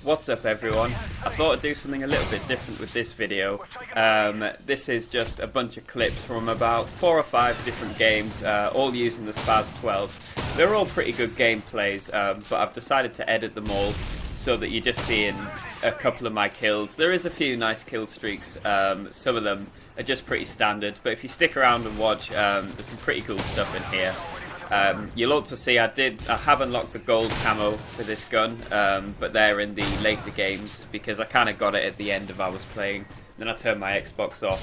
What's up everyone? I thought I'd do something a little bit different with this video. This is just a bunch of clips from about 4 or 5 different games, all using the Spaz 12. They're all pretty good gameplays, but I've decided to edit them all so that you're just seeing a couple of my kills. There is a few nice kill streaks, some of them are just pretty standard, but if you stick around and watch, there's some pretty cool stuff in here. You'll also see I have unlocked the gold camo for this gun, but they're in the later games because I kind of got it at the end of I was playing, then I turned my Xbox off.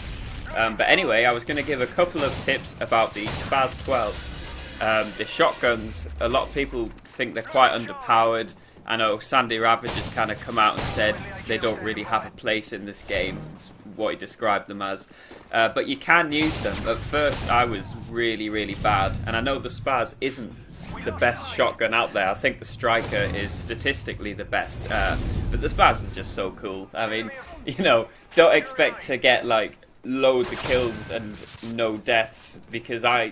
But anyway, I was going to give a couple of tips about the Spaz 12. The shotguns, a lot of people think they're quite underpowered. I know Sandy Ravage has kind of come out and said they don't really have a place in this game. It's what he described them as. But you can use them. At first I was really bad, and I know the Spaz isn't the best shotgun out there. I think the Striker is statistically the best. But the Spaz is just so cool. I mean, you know, don't expect to get like loads of kills and no deaths, because I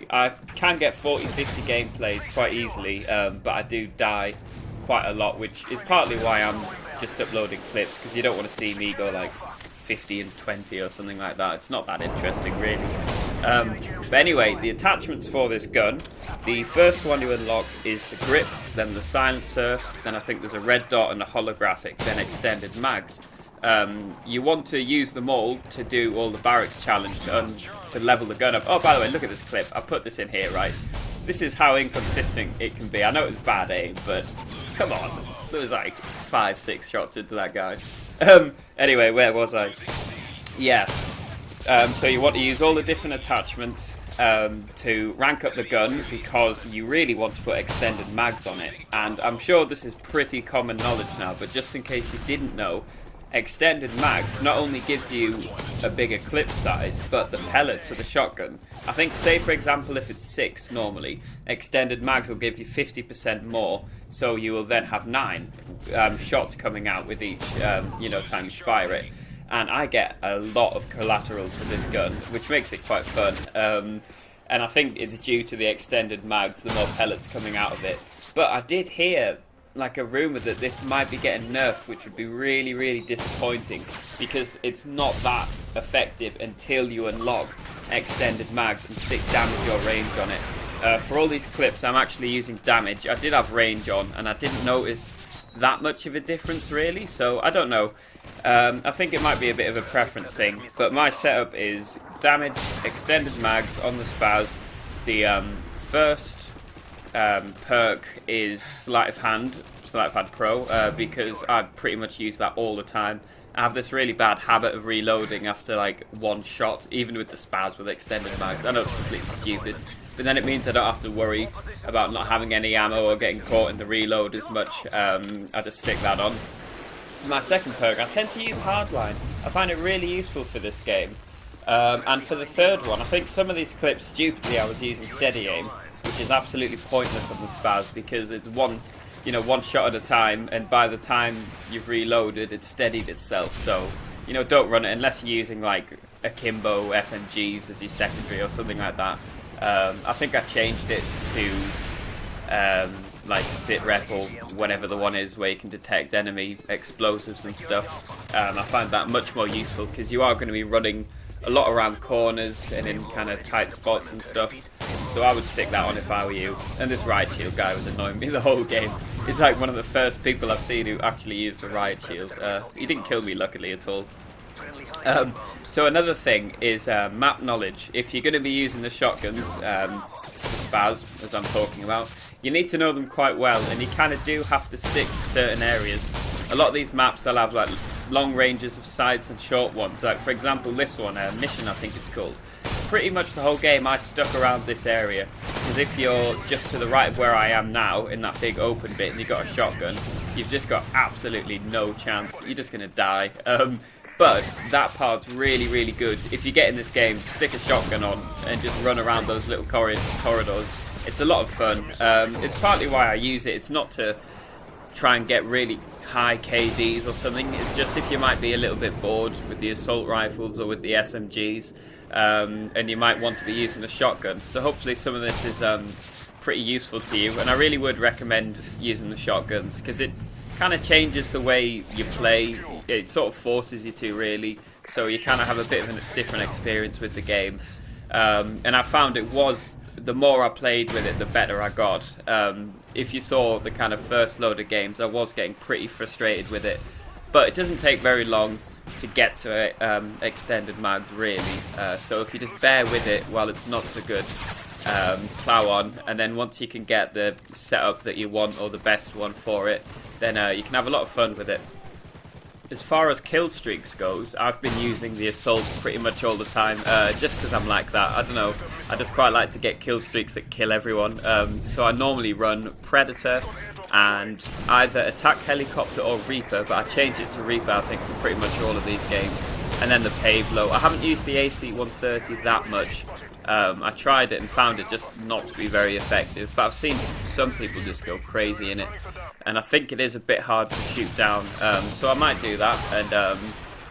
can get 40-50 gameplays quite easily, but I do die quite a lot, which is partly why I'm just uploading clips, because you don't want to see me go like 50 and 20 or something like that. It's not that interesting really. But anyway, the attachments for this gun, the first one you unlock is the grip, then the silencer, then I think there's a red dot and a holographic, then extended mags. You want to use them all to do all the barracks challenge to level the gun up. Oh, by the way, look at this clip. I put this in here, right? This is how inconsistent it can be. I know it was bad aim, but come on. There was like 5-6 shots into that guy. Anyway, where was I? Yeah. So you want to use all the different attachments to rank up the gun, because you really want to put extended mags on it. And I'm sure this is pretty common knowledge now, but just in case you didn't know, extended mags not only gives you a bigger clip size, but the pellets of the shotgun, I think, say for example if it's 6 normally, extended mags will give you 50% more, so you will then have 9 shots coming out with each you know, time you fire it. And I get a lot of collateral for this gun, which makes it quite fun, and I think it's due to the extended mags, the more pellets coming out of it. But I did hear like a rumour that this might be getting nerfed, which would be really disappointing, because it's not that effective until you unlock extended mags and stick damage or range on it. For all these clips I'm actually using damage. I did have range on and I didn't notice that much of a difference really, so I don't know. I think it might be a bit of a preference thing, but my setup is damage, extended mags on the Spaz. The first perk is Sleight of Hand Pro, because I pretty much use that all the time. I have this really bad habit of reloading after like 1 shot, even with the Spaz with extended mags. I know it's completely stupid, but then it means I don't have to worry about not having any ammo or getting caught in the reload as much. I just stick that on. For my second perk, I tend to use Hardline. I find it really useful for this game. And for the third one, I think some of these clips, stupidly, I was using steady aim, which is absolutely pointless on the Spaz, because it's one shot at a time, and by the time you've reloaded, it's steadied itself. So, you know, don't run it unless you're using like akimbo FMGs as your secondary or something like that. I think I changed it to like sit rep or whatever the one is where you can detect enemy explosives and stuff. I find that much more useful, because you are going to be running a lot around corners and in kind of tight spots and stuff, so I would stick that on if I were you. And this riot shield guy was annoying me the whole game. He's like one of the first people I've seen who actually used the riot shield. He didn't kill me luckily at all. So another thing is map knowledge. If you're going to be using the shotguns, the Spaz as I'm talking about, you need to know them quite well, and you kind of do have to stick to certain areas. A lot of these maps, they'll have like long ranges of sights and short ones. Like for example this one, Mission I think it's called. Pretty much the whole game I stuck around this area, because if you're just to the right of where I am now, in that big open bit, and you've got a shotgun, you've just got absolutely no chance. You're just going to die. But that part's really good. If you get in this game, stick a shotgun on and just run around those little corridors. It's a lot of fun. It's partly why I use it. It's not to try and get really high KDs or something. It's just if you might be a little bit bored with the assault rifles or with the SMGs, and you might want to be using a shotgun. So hopefully some of this is pretty useful to you, and I really would recommend using the shotguns because it kind of changes the way you play. It sort of forces you to, really, so you kind of have a bit of a different experience with the game. And I found it was, the more I played with it, the better I got. If you saw the kind of first load of games, I was getting pretty frustrated with it, but it doesn't take very long to get to extended mags, really. So if you just bear with it while it's not so good, plow on, and then once you can get the setup that you want, or the best one for it, then you can have a lot of fun with it. As far as kill streaks goes, I've been using the assault pretty much all the time, just because I'm like that. I don't know, I just quite like to get kill streaks that kill everyone. So I normally run Predator and either Attack Helicopter or Reaper, but I change it to Reaper, I think, for pretty much all of these games. And then the Pavlo. I haven't used the AC-130 that much. I tried it and found it just not to be very effective, but I've seen some people just go crazy in it, and I think it is a bit hard to shoot down, so I might do that and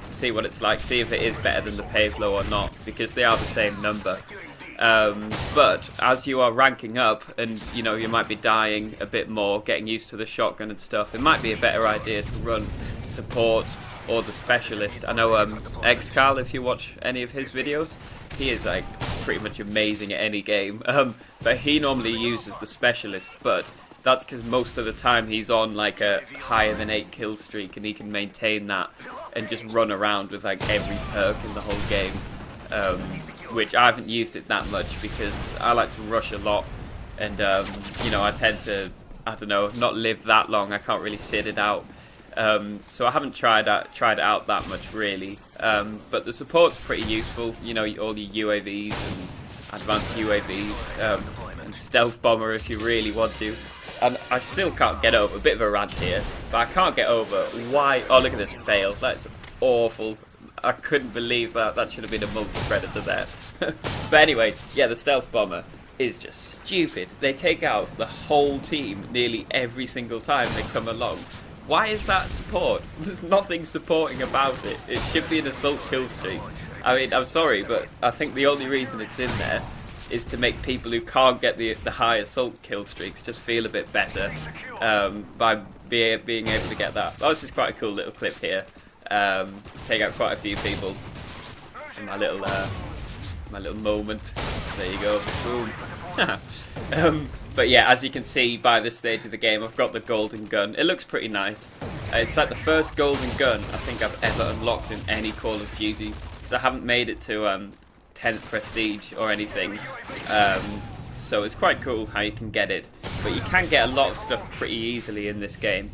see what it's like, see if it is better than the Pavlo or not, because they are the same number. But as you are ranking up, and you know, you might be dying a bit more, getting used to the shotgun and stuff, it might be a better idea to run support or the specialist. I know Xcal, if you watch any of his videos, he is like pretty much amazing at any game, but he normally uses the specialist, but that's because most of the time he's on like a higher than 8 kill streak, and he can maintain that and just run around with like every perk in the whole game, which I haven't used it that much because I like to rush a lot, and you know, I tend to, I don't know, not live that long. I can't really sit it out. So I haven't tried it out that much, really, but the support's pretty useful. You know, all your UAVs and advanced UAVs, and stealth bomber if you really want to. And I still can't get over, a bit of a rant here, but I can't get over why. Oh, look at this fail! That's awful. I couldn't believe that. That should have been a multi-predator there. But anyway, yeah, the stealth bomber is just stupid. They take out the whole team nearly every single time they come along. Why is that support? There's nothing supporting about it. It should be an assault kill streak. I mean, I'm sorry, but I think the only reason it's in there is to make people who can't get the high assault kill streaks just feel a bit better, by being able to get that. Oh, this is quite a cool little clip here. Take out quite a few people. And my little moment. There you go. Boom. But yeah, as you can see by this stage of the game, I've got the golden gun. It looks pretty nice. It's like the first golden gun I think I've ever unlocked in any Call of Duty, because I haven't made it to 10th prestige or anything. So it's quite cool how you can get it. But you can get a lot of stuff pretty easily in this game,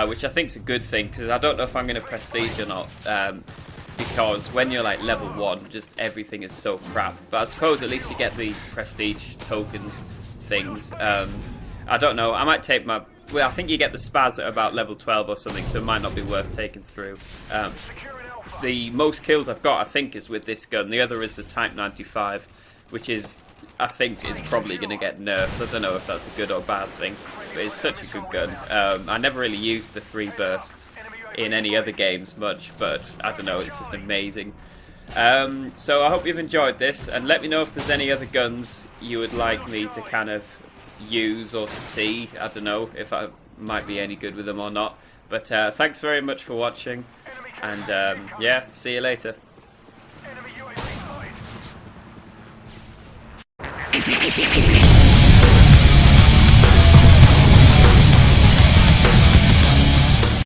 which I think is a good thing, because I don't know if I'm going to prestige or not. Because when you're like level 1, just everything is so crap. But I suppose at least you get the prestige tokens things. I don't know, I might take my... Well, I think you get the spaz at about level 12 or something, so it might not be worth taking through. The most kills I've got, I think, is with this gun. The other is the Type 95, which is, I think, is probably going to get nerfed. I don't know if that's a good or bad thing, but it's such a good gun. I never really used the 3 bursts in any other games much, but I don't know, it's just amazing. So I hope you've enjoyed this, and let me know if there's any other guns you would like me to kind of use or to see. I don't know if I might be any good with them or not, but thanks very much for watching, and yeah, see you later.